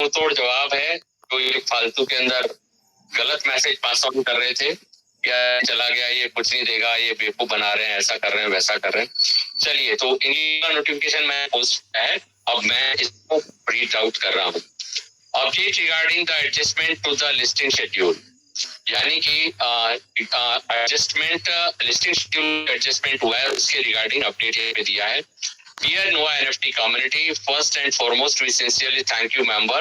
मुंहतोड़ जवाब है जो ये फालतू के अंदर गलत मैसेज पास ऑन कर रहे थे, या चला गया, ये कुछ नहीं देगा, ये बेवकूफ बना रहे हैं, ऐसा कर रहे हैं, वैसा कर रहे हैं। चलिए, तो इनका नोटिफिकेशन मैं पोस्ट है, अब मैं इसको रीड आउट कर रहा हूँ। Update regarding the adjustment to the listing schedule, यानी कि एडजस्टमेंट लिस्टिंग शेड्यूल एडजस्टमेंट हुआ है, उसके रिगार्डिंग अपडेट ये दिया है। Dear Nova NFT community, first and foremost, we sincerely thank you, member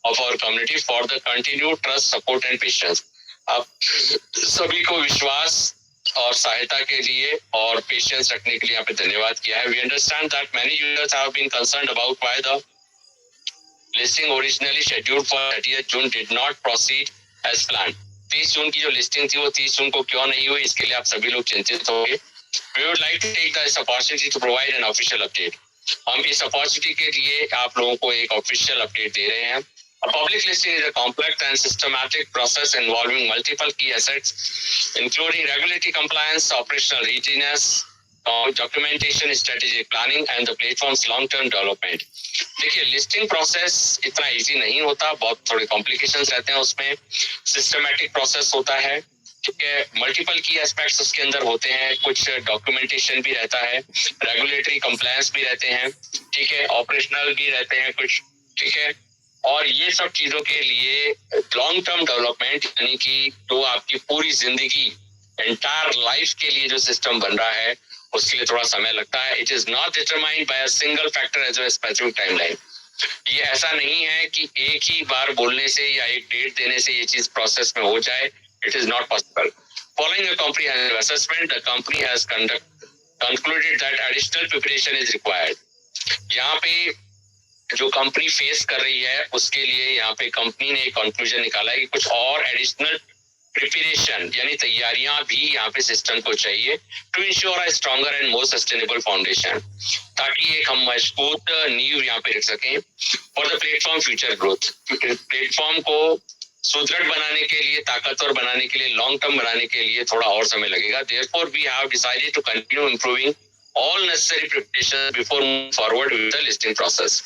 of our community, for the continued trust, support and patience. अब सभी को विश्वास और सहायता के लिए और पेशेंस रखने के लिए यहाँ पे धन्यवाद किया है। We understand that many users have been concerned about why the listing originally scheduled for 30th June did not proceed as planned. 30 जून की जो लिस्टिंग थी वो 30 जून को क्यों नहीं हुई, इसके लिए आप सभी लोग चिंतित होंगे। We would like to take this opportunity to provide an official update. हम इस opportunity के लिए आप लोगों को एक official update दे रहे हैं। A public listing is a complex and systematic process involving multiple key assets, including regulatory compliance, operational readiness, documentation, strategic planning, and the platform's long-term development. देखिए, लिस्टिंग प्रोसेस इतना इजी नहीं होता, बहुत थोड़े complications रहते हैं उसमें। सिस्टमैटिक प्रोसेस होता है, ठीक है, मल्टीपल की एस्पेक्ट्स उसके अंदर होते हैं, कुछ डॉक्यूमेंटेशन भी रहता है, रेगुलेटरी कंप्लायंस भी रहते हैं, ठीक है, ऑपरेशनल भी रहते हैं कुछ, ठीक है, और ये सब चीजों के लिए लॉन्ग टर्म डेवलपमेंट, यानी कि जो आपकी पूरी जिंदगी एंटायर लाइफ के लिए जो सिस्टम बन रहा है उसके लिए थोड़ा समय लगता है। It is not determined by a single factor as a specific timeline. ये ऐसा नहीं है कि एक ही बार बोलने से या एक डेट देने से ये चीज प्रोसेस में हो जाए। It is not possible. Following a comprehensive assessment, the company has concluded that additional preparation is required. यहाँ पे जो कंपनी फेस कर रही है उसके लिए यहाँ पे कंपनी ने एक कंक्लूजन निकाला है कि कुछ और एडिशनल प्रिपरेशन यानी तैयारियां भी यहाँ पे सिस्टम को चाहिए to ensure a stronger and more sustainable foundation, ताकि एक हम मजबूत नींव यहाँ पे रख सकें for the platform future growth. Platform को सुदृढ़ बनाने के लिए, ताकतवर बनाने के लिए, लॉन्ग टर्म बनाने के लिए थोड़ा और समय लगेगा। Therefore, we have decided to continue improving all necessary preparation before moving forward with the listing process.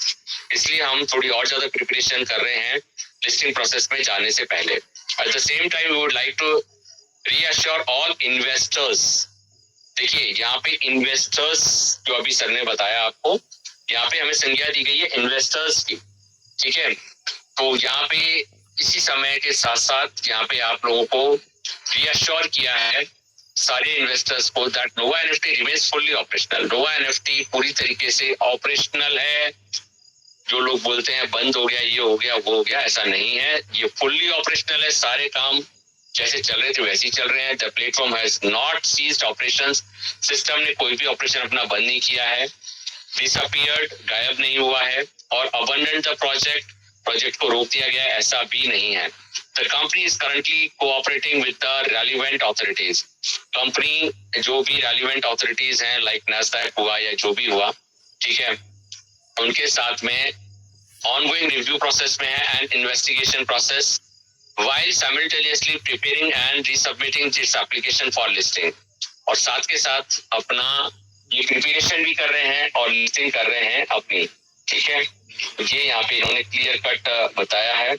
इसलिए हम थोड़ी और ज्यादा प्रिपरेशन कर रहे हैं लिस्टिंग प्रोसेस में जाने से पहले। At the same time, we would like to reassure all investors. देखिए, यहाँ पे इन्वेस्टर्स जो अभी सर ने बताया आपको, यहाँ पे हमें संज्ञा दी गई है इन्वेस्टर्स की, ठीक है। तो यहाँ पे इसी समय के साथ साथ यहाँ पे आप लोगों को रिअश्योर किया है सारे इन्वेस्टर्स को that Nova NFT remains fully operational. Nova NFT पूरी तरीके से ऑपरेशनल है। जो लोग बोलते हैं बंद हो गया, ये हो गया, वो हो गया, ऐसा नहीं है। ये फुल्ली ऑपरेशनल है। सारे काम जैसे चल रहे थे वैसे ही चल रहे हैं। The platform has not ceased operations. System ने कोई भी ऑपरेशन अपना बंद नहीं किया है, डिसअपीयर्ड, गायब नहीं हुआ है, और अबंडन द प्रोजेक्ट को रोक दिया गया, ऐसा भी नहीं है। The company is currently cooperating with the relevant authorities. Company जो भी relevant authorities हैं, like NASDAQ हुआ या जो भी हुआ, ठीक है, उनके साथ में ongoing review process में है and investigation process while simultaneously preparing and resubmitting its application for listing. और साथ के साथ अपना ये प्रिपरेशन भी कर रहे हैं और लिस्टिंग कर रहे हैं अपनी, ठीक है। ये यहाँ पे इन्होंने क्लियर कट बताया है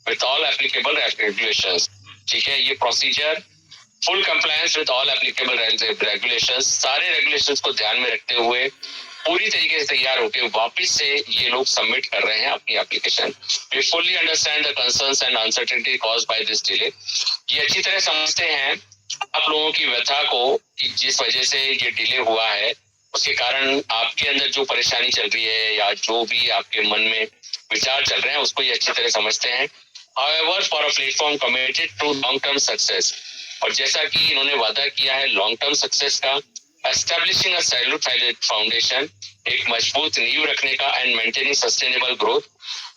with all applicable regulations, ठीक है। ये procedure full compliance with all applicable regulations, सारे रेगुलेशंस को ध्यान में रखते हुए पूरी तरीके से तैयार होकर वापस से ये लोग सबमिट कर रहे हैं अपनी application. We fully understand the concerns and uncertainty caused by this delay. ये अच्छी तरह समझते हैं आप लोगों की व्यथा को कि जिस वजह से ये डिले हुआ है उसके कारण आपके अंदर जो परेशानी चल रही है या जो भी आपके मन में विचार चल रहे हैं उसको ये अच्छी तरह समझते हैं। However, for a platform committed to long-term success, और जैसा कि इन्होंने वादा किया है लॉन्ग टर्म सक्सेस का, establishing a solid foundation, एक मजबूत नींव रखने का, and maintaining sustainable growth,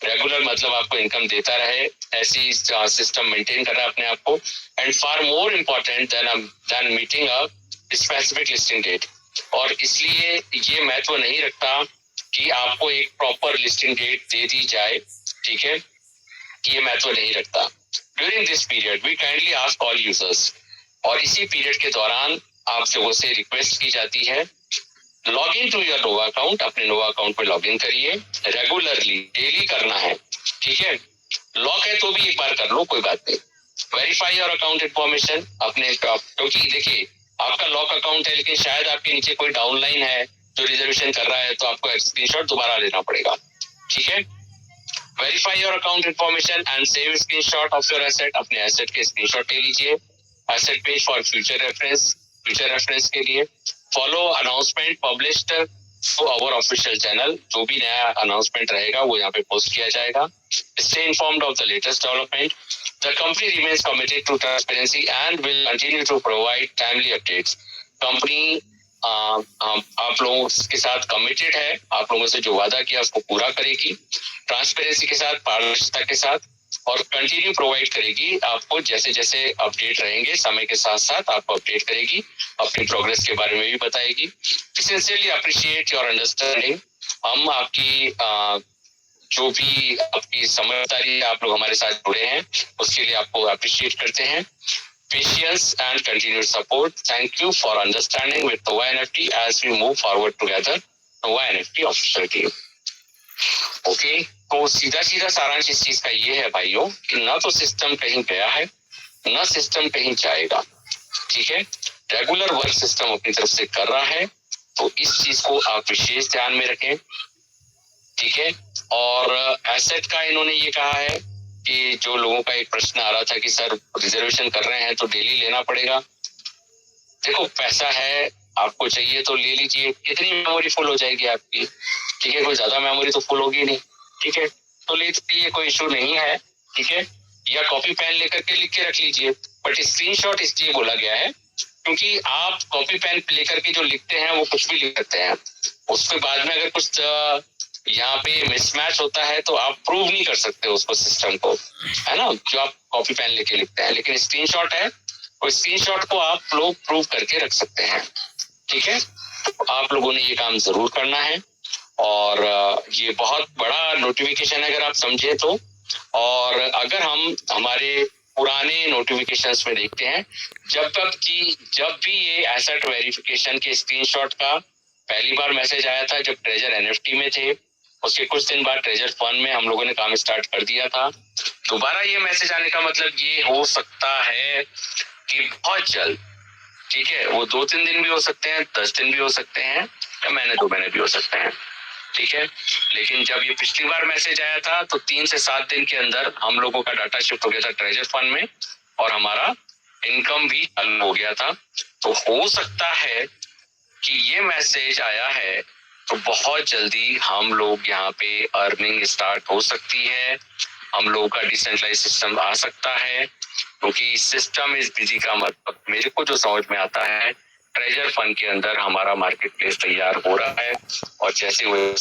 regular मतलब आपको इनकम देता रहे, ऐसी सिस्टम मेंटेन कर रहा है अपने आप को, and far more important than meeting a specific listing date. और इसलिए ये महत्व नहीं रखता कि आपको एक प्रॉपर लिस्टिंग डेट दे दी जाए, ठीक है, ये महत्व नहीं रखता। During this period we kindly ask all users, और इसी पीरियड के दौरान आप लोगों से रिक्वेस्ट की जाती है log in to your Nova account, अपने नोवा अकाउंट में लॉग इन करिए रेगुलरली, डेली करना है, ठीक है। लॉक है तो भी एक बार कर लो, कोई बात नहीं। वेरीफाई योर अकाउंट इन्फॉर्मेशन अपने, क्योंकि देखिए आपका लॉक अकाउंट है लेकिन शायद आपके नीचे कोई डाउनलाइन है जो रिजर्वेशन कर रहा है, तो आपको स्क्रीनशॉट दोबारा लेना पड़ेगा, ठीक है। Verify your account information and save screenshot of your asset, अपने एसेट के स्क्रीनशॉट ले लीजिए, asset page for future reference के लिए। Follow announcement published to our official channel, जो भी नया अनाउंसमेंट रहेगा वो यहाँ पे पोस्ट किया जाएगा। Stay informed of the latest development. The company remains committed to transparency and will continue to provide timely updates. Company आप लोगों के साथ कमिटेड है, आप लोगों से जो वादा किया उसको पूरा करेगी, ट्रांसपेरेंसी के साथ, पारदर्शिता के साथ, और कंटिन्यू प्रोवाइड करेगी आपको, जैसे जैसे अपडेट रहेंगे समय के साथ साथ आपको अपडेट करेगी, अपनी प्रोग्रेस के बारे में भी बताएगी। Sincerely appreciate your understanding. हम आपकी जो भी आपकी समझदारी आप लोग हमारे साथ जुड़े हैं उसके लिए आपको अप्रिशिएट करते हैं। Patience and continued support. Thank you for understanding with Nova NFT as we move forward together. Nova NFT official team. Okay, तो सीधा सीधा सारांश इस चीज का ये है भाइयों कि ना तो सिस्टम कहीं गया है, ना सिस्टम कहीं जाएगा, ठीक है। रेगुलर वर्क सिस्टम अपनी तरफ से कर रहा है, तो इस चीज को आप विशेष ध्यान में रखें, ठीक है। और एसेट का इन्होंने ये कहा है कि जो लोगों का एक प्रश्न आ रहा था कि सर रिजर्वेशन कर रहे हैं तो डेली लेना पड़ेगा। देखो पैसा है, आपको चाहिए तो ले लीजिए, कितनी मेमोरी फुल हो जाएगी आपकी, ठीक है, कोई ज्यादा मेमोरी तो फुल होगी नहीं, ठीक है, तो ले लीजिए, कोई इशू नहीं है, ठीक है। या कॉपी पेन लेकर के लिख के रख लीजिए, बट स्क्रीनशॉट इसलिए बोला गया है क्योंकि आप कॉपी पेन लेकर के जो लिखते हैं वो कुछ भी लिख सकते हैं, उसके बाद में अगर कुछ यहाँ पे मिसमैच होता है तो आप प्रूव नहीं कर सकते उसको, सिस्टम को, है ना, जो आप कॉपी पेन लेके लिखते हैं। लेकिन स्क्रीनशॉट है, और स्क्रीनशॉट को आप लोग प्रूव करके रख सकते हैं, ठीक है। तो आप लोगों ने ये काम जरूर करना है, और ये बहुत बड़ा नोटिफिकेशन है अगर आप समझे तो। और अगर हम हमारे पुराने नोटिफिकेशंस में देखते हैं, जब भी ये एसेट वेरिफिकेशन के स्क्रीनशॉट का पहली बार मैसेज आया था जब ट्रेजर एनएफटी में थे, उसके कुछ दिन बाद ट्रेजर फंड में हम लोगों ने काम स्टार्ट कर दिया था। दोबारा ये मैसेज आने का मतलब ये हो सकता है कि बहुत जल्द, ठीक है, वो 2-3 दिन भी हो सकते हैं, 10 दिन भी हो सकते हैं, या महीने 2 महीने भी हो सकते हैं, ठीक है। लेकिन जब ये पिछली बार मैसेज आया था तो 3 से 7 दिन के अंदर हम लोगों का डाटा शिफ्ट हो गया था ट्रेजर फंड में, और हमारा इनकम भी चालू हो गया था। तो हो सकता है कि ये मैसेज आया है तो बहुत जल्दी हम लोग यहाँ पे अर्निंग स्टार्ट हो सकती है, हम लोगों का डिसेंट्रलाइज सिस्टम आ सकता है, क्योंकि सिस्टम इज बिजी का मतलब मेरे को जो समझ में आता है, ट्रेजर फंड के अंदर हमारा मार्केट प्लेस तैयार हो रहा है, और जैसे वो